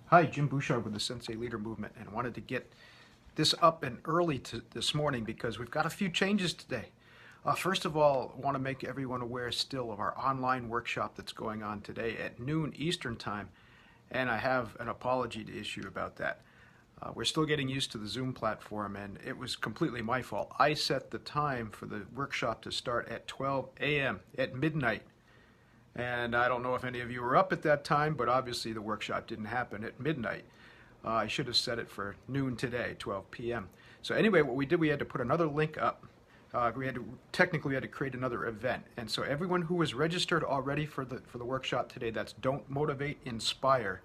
Hi, Jim Bouchard with the Sensei Leader Movement, and wanted to get this up and early this morning because we've got a few changes today. First of all, I want to make everyone aware still of our online workshop that's going on today at noon Eastern Time, and I have an apology to issue about that. We're still getting used to the Zoom platform, and it was completely my fault. I set the time for the workshop to start at 12 a.m. at midnight. And I don't know if any of you were up at that time, but obviously the workshop didn't happen at midnight. I should have set it for noon today, 12 p.m. So anyway, what we did, we had to put another link up. We had to create another event. And so everyone who was registered already for the workshop today, that's Don't Motivate, Inspire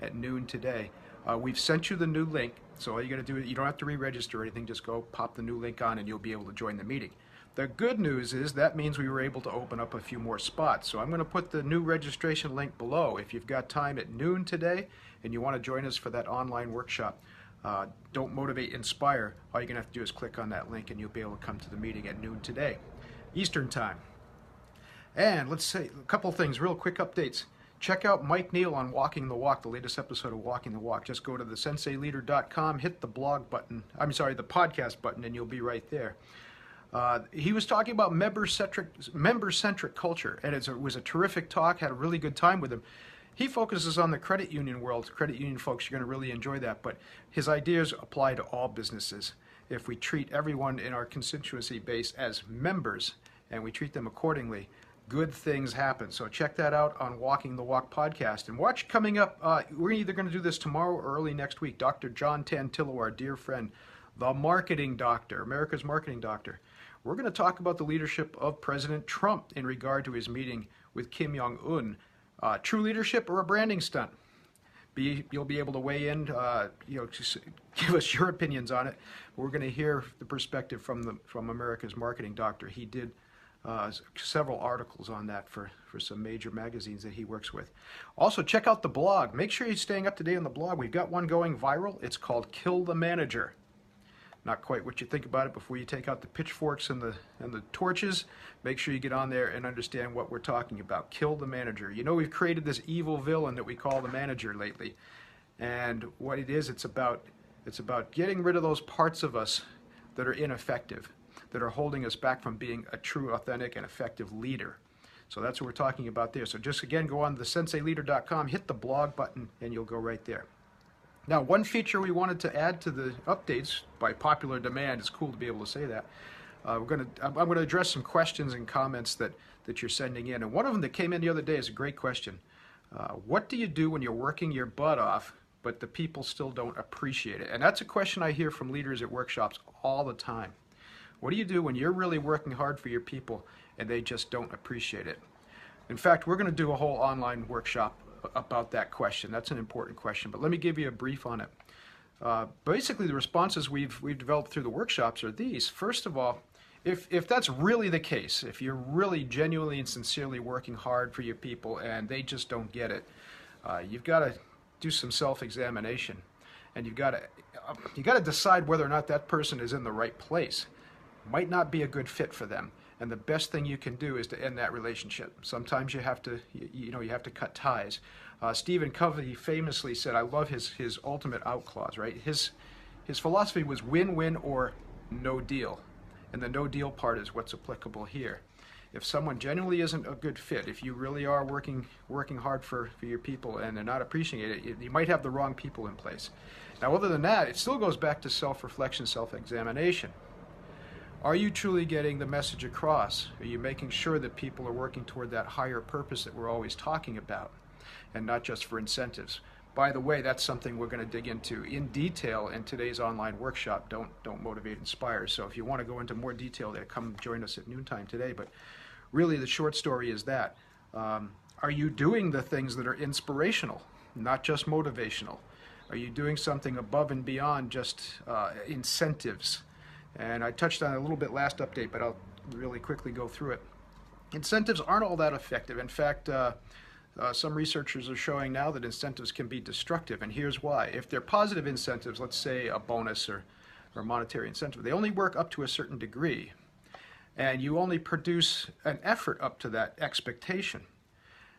at noon today. We've sent you the new link. So all you got to do is, you don't have to re-register or anything, just go pop the new link on and you'll be able to join the meeting. The good news is that means we were able to open up a few more spots. So I'm going to put the new registration link below. If you've got time at noon today and you want to join us for that online workshop, Don't Motivate, Inspire, all you're going to have to do is click on that link and you'll be able to come to the meeting at noon today, Eastern Time. And let's say a couple things, real quick updates. Check out Mike Neal on Walking the Walk, the latest episode of Walking the Walk. Just go to the SenseiLeader.com, hit the blog button, the podcast button, and you'll be right there. He was talking about member-centric culture, and it was a terrific talk, had a really good time with him. He focuses on the credit union world. Credit union folks, you're going to really enjoy that, but his ideas apply to all businesses. If we treat everyone in our constituency base as members, and we treat them accordingly, good things happen. So check that out on Walking the Walk podcast. And watch coming up, we're either going to do this tomorrow or early next week, Dr. John Tantillo, our dear friend, the marketing doctor, America's marketing doctor. We're going to talk about the leadership of President Trump in regard to his meeting with Kim Jong-un. True leadership or a branding stunt? You'll be able to weigh in, just give us your opinions on it. We're going to hear the perspective from America's marketing doctor. He did several articles on that for some major magazines that he works with. Also, check out the blog. Make sure you're staying up to date on the blog. We've got one going viral. It's called Kill the Manager. Not quite what you think about it. Before you take out the pitchforks and the torches, make sure you get on there and understand what we're talking about. Kill the manager. You know, we've created this evil villain that we call the manager lately. And what it is, it's about getting rid of those parts of us that are ineffective, that are holding us back from being a true, authentic, and effective leader. So that's what we're talking about there. So just again, go on the SenseiLeader.com, hit the blog button, and you'll go right there. Now, one feature we wanted to add to the updates by popular demand, it's cool to be able to say that. I'm going to address some questions and comments that you're sending in. And one of them that came in the other day is a great question. What do you do when you're working your butt off, but the people still don't appreciate it? And that's a question I hear from leaders at workshops all the time. What do you do when you're really working hard for your people and they just don't appreciate it? In fact, we're going to do a whole online workshop about that question. That's an important question, but let me give you a brief on it. Basically, the responses we've developed through the workshops are these. First of all, if that's really the case, if you're really genuinely and sincerely working hard for your people and they just don't get it, you've got to do some self-examination, and you got to decide whether or not that person is in the right place. Might not be a good fit for them. And the best thing you can do is to end that relationship. Sometimes you have to, you have to cut ties. Stephen Covey famously said, I love his ultimate out clause, right? His philosophy was win-win or no deal. And the no deal part is what's applicable here. If someone genuinely isn't a good fit, if you really are working hard for your people and they're not appreciating it, you might have the wrong people in place. Now, other than that, it still goes back to self-reflection, self-examination. Are you truly getting the message across? Are you making sure that people are working toward that higher purpose that we're always talking about, and not just for incentives? By the way, that's something we're going to dig into in detail in today's online workshop, Don't Motivate, Inspire. So if you want to go into more detail there, come join us at noontime today. But really the short story is that. Are you doing the things that are inspirational, not just motivational? Are you doing something above and beyond just incentives? And I touched on it a little bit last update, but I'll really quickly go through it. Incentives aren't all that effective. In fact, some researchers are showing now that incentives can be destructive, and here's why. If they're positive incentives, let's say a bonus or monetary incentive, they only work up to a certain degree, and you only produce an effort up to that expectation.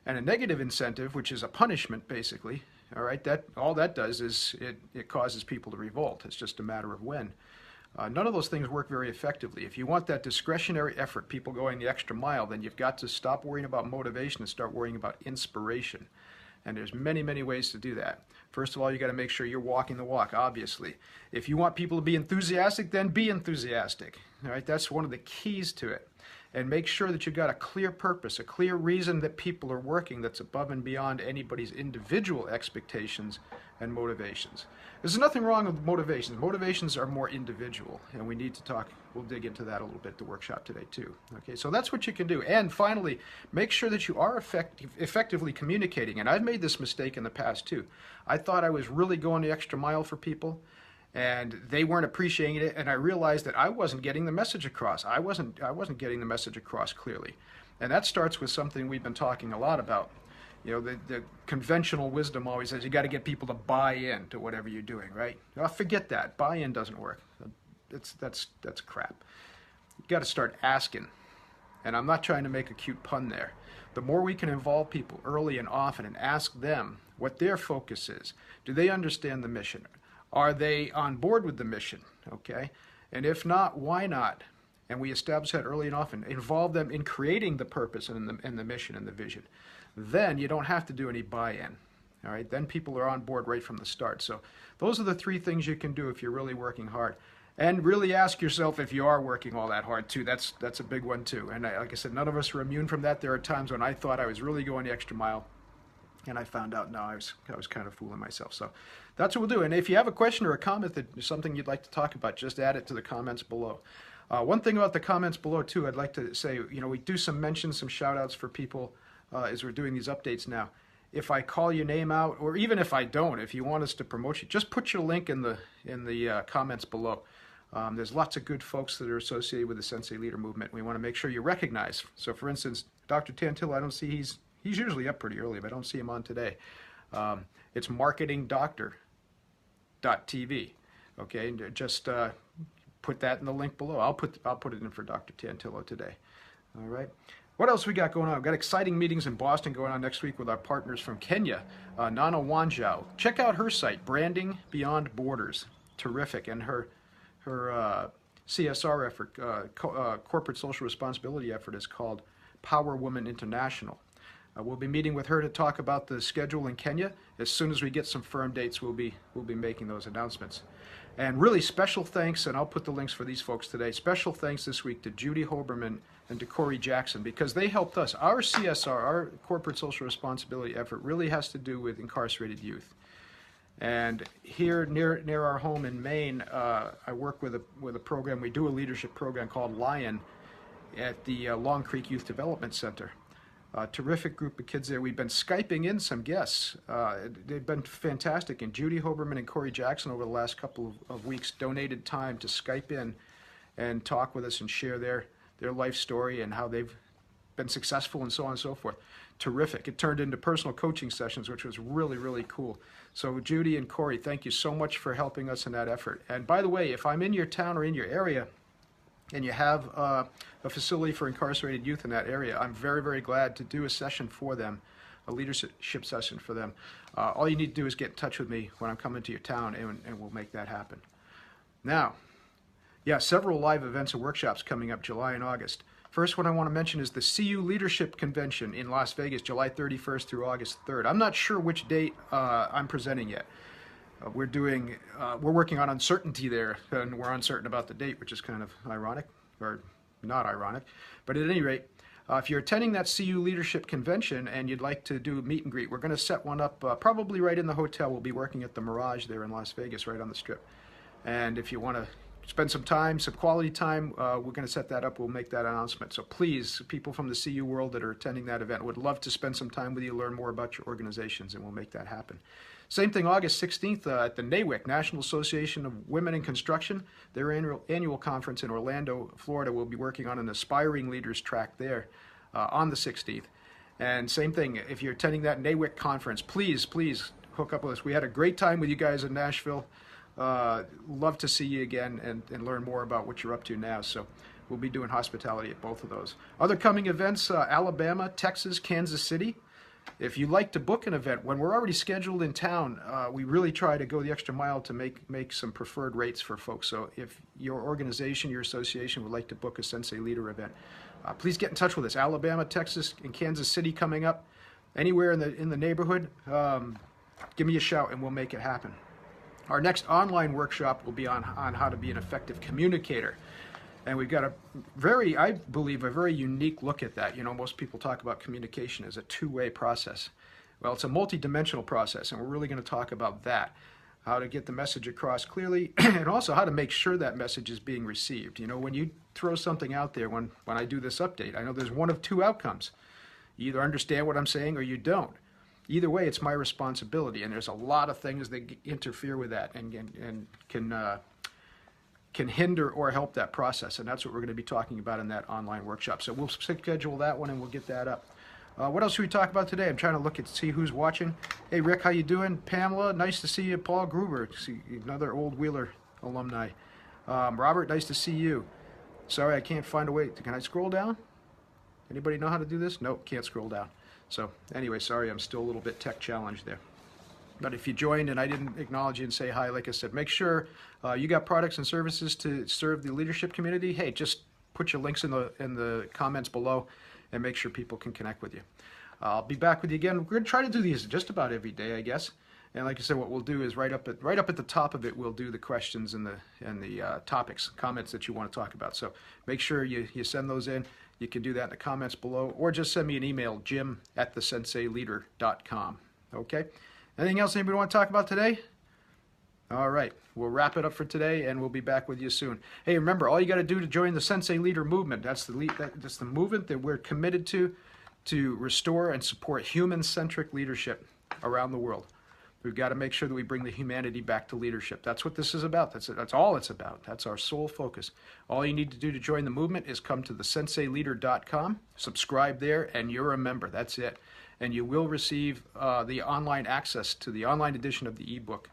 And a negative incentive, which is a punishment basically, All right, all that does is it causes people to revolt. It's just a matter of when. None of those things work very effectively. If you want that discretionary effort, people going the extra mile, then you've got to stop worrying about motivation and start worrying about inspiration. And there's many, many ways to do that. First of all, you got to make sure you're walking the walk, obviously. If you want people to be enthusiastic, then be enthusiastic. All right, that's one of the keys to it. And make sure that you've got a clear purpose, a clear reason that people are working that's above and beyond anybody's individual expectations and motivations. There's nothing wrong with motivations. Motivations are more individual, and we need to talk, we'll dig into that a little bit at the workshop today too. Okay, so that's what you can do. And finally, make sure that you are effectively communicating. And I've made this mistake in the past too. I thought I was really going the extra mile for people, and they weren't appreciating it, and I realized that I wasn't getting the message across. I wasn't getting the message across clearly. And that starts with something we've been talking a lot about. You know, the conventional wisdom always says you got to get people to buy in to whatever you're doing, right? Well, forget that. Buy-in doesn't work. That's crap. You got to start asking. And I'm not trying to make a cute pun there. The more we can involve people early and often and ask them what their focus is. Do they understand the mission? Are they on board with the mission? Okay? And if not, why not? And we establish that early and often. Involve them in creating the purpose and the mission and the vision. Then you don't have to do any buy-in. All right? Then people are on board right from the start. So those are the three things you can do if you're really working hard. And really ask yourself if you are working all that hard too. That's a big one too. And like I said, none of us are immune from that. There are times when I thought I was really going the extra mile, and I found out no, I was kind of fooling myself. So that's what we'll do. And if you have a question or a comment that is something you'd like to talk about, just add it to the comments below. One thing about the comments below too, I'd like to say, you know, we do some mentions, some shout outs for people as we're doing these updates now. If I call your name out, or even if I don't, if you want us to promote you, just put your link in the comments below. There's lots of good folks that are associated with the Sensei Leader Movement. We want to make sure you recognize. So for instance, Dr. Tantillo, I don't see, he's usually up pretty early, but I don't see him on today. It's marketingdoctor.tv. Okay, and just put that in the link below. I'll put it in for Dr. Tantillo today. All right. What else we got going on? We've got exciting meetings in Boston going on next week with our partners from Kenya, Nana Wanjao. Check out her site, Branding Beyond Borders. Terrific. And her CSR effort, corporate social responsibility effort, is called Power Woman International. We'll be meeting with her to talk about the schedule in Kenya. As soon as we get some firm dates, we'll be making those announcements. And really special thanks, and I'll put the links for these folks today, special thanks this week to Judy Hoberman and to Corey Jackson, because they helped us. Our CSR, our corporate social responsibility effort, really has to do with incarcerated youth. And here near our home in Maine, I work with a program. We do a leadership program called Lion at the Long Creek Youth Development Center. A terrific group of kids there. We've been Skyping in some guests. They've been fantastic. And Judy Hoberman and Corey Jackson over the last couple of weeks donated time to Skype in and talk with us and share their life story and how they've been successful and so on and so forth. Terrific. It turned into personal coaching sessions, which was really, really cool. So Judy and Corey, thank you so much for helping us in that effort. And by the way, if I'm in your town or in your area and you have a facility for incarcerated youth in that area, I'm very, very glad to do a session for them, a leadership session for them. All you need to do is get in touch with me when I'm coming to your town, and we'll make that happen. Now, yeah, several live events and workshops coming up July and August. First one I want to mention is the CU Leadership Convention in Las Vegas, July 31st through August 3rd. I'm not sure which date I'm presenting yet. We're working on uncertainty there, and we're uncertain about the date, which is kind of ironic, or not ironic. But at any rate, if you're attending that CU Leadership Convention and you'd like to do a meet and greet, we're going to set one up probably right in the hotel. We'll be working at the Mirage there in Las Vegas, right on the Strip. And if you want to spend some time, some quality time, we're going to set that up. We'll make that announcement. So please, people from the CU world that are attending that event would love to spend some time with you, learn more about your organizations, and we'll make that happen. Same thing, August 16th at the NAWIC, National Association of Women in Construction, their annual conference in Orlando, Florida. We'll be working on an Aspiring Leaders track there on the 16th. And same thing, if you're attending that NAWIC conference, please hook up with us. We had a great time with you guys in Nashville. Love to see you again and learn more about what you're up to now. So we'll be doing hospitality at both of those. Other coming events, Alabama, Texas, Kansas City. If you like to book an event, when we're already scheduled in town, we really try to go the extra mile to make some preferred rates for folks. So if your organization, your association would like to book a Sensei Leader event, please get in touch with us. Alabama, Texas, and Kansas City coming up. Anywhere in the neighborhood, give me a shout and we'll make it happen. Our next online workshop will be on how to be an effective communicator. And we've got I believe, a very unique look at that. You know, most people talk about communication as a two-way process. Well, it's a multi-dimensional process, and we're really going to talk about that. How to get the message across clearly, and also how to make sure that message is being received. You know, when you throw something out there, when I do this update, I know there's one of two outcomes. You either understand what I'm saying or you don't. Either way, it's my responsibility, and there's a lot of things that interfere with that and can hinder or help that process, and that's what we're going to be talking about in that online workshop. So we'll schedule that one and we'll get that up. What else should we talk about today? I'm trying to look at see who's watching. Hey Rick, how you doing? Pamela, nice to see you. Paul Gruber, another old Wheeler alumni. Robert, nice to see you. Sorry, I can't find a way. Can I scroll down? Anybody know how to do this? Nope, can't scroll down. So anyway, sorry, I'm still a little bit tech challenged there. But if you joined and I didn't acknowledge you and say hi, like I said, make sure you got products and services to serve the leadership community. Hey, just put your links in the comments below and make sure people can connect with you. I'll be back with you again. We're going to try to do these just about every day, I guess. And like I said, what we'll do is right up at the top of it, we'll do the questions and the topics, comments that you want to talk about. So make sure you send those in. You can do that in the comments below, or just send me an email, jim@thesenseileader.com. Okay? Anything else anybody want to talk about today? All right, we'll wrap it up for today, and we'll be back with you soon. Hey, remember, all you got to do to join the Sensei Leader movement, that's the movement that we're committed to restore and support human-centric leadership around the world. We've got to make sure that we bring the humanity back to leadership. That's what this is about. That's all it's about. That's our sole focus. All you need to do to join the movement is come to thesenseileader.com, subscribe there, and you're a member. That's it. And you will receive the online access to the online edition of the ebook,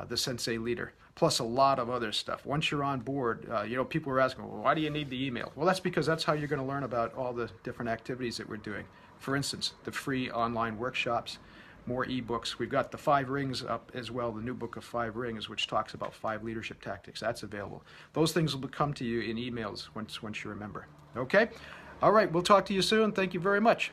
The Sensei Leader, plus a lot of other stuff. Once you're on board, you know, people are asking, well, why do you need the email? Well, that's because that's how you're going to learn about all the different activities that we're doing. For instance, the free online workshops, more ebooks. We've got the 5 Rings up as well, the new book of 5 Rings, which talks about 5 leadership tactics. That's available. Those things will come to you in emails once you're a member. Okay? All right, we'll talk to you soon. Thank you very much.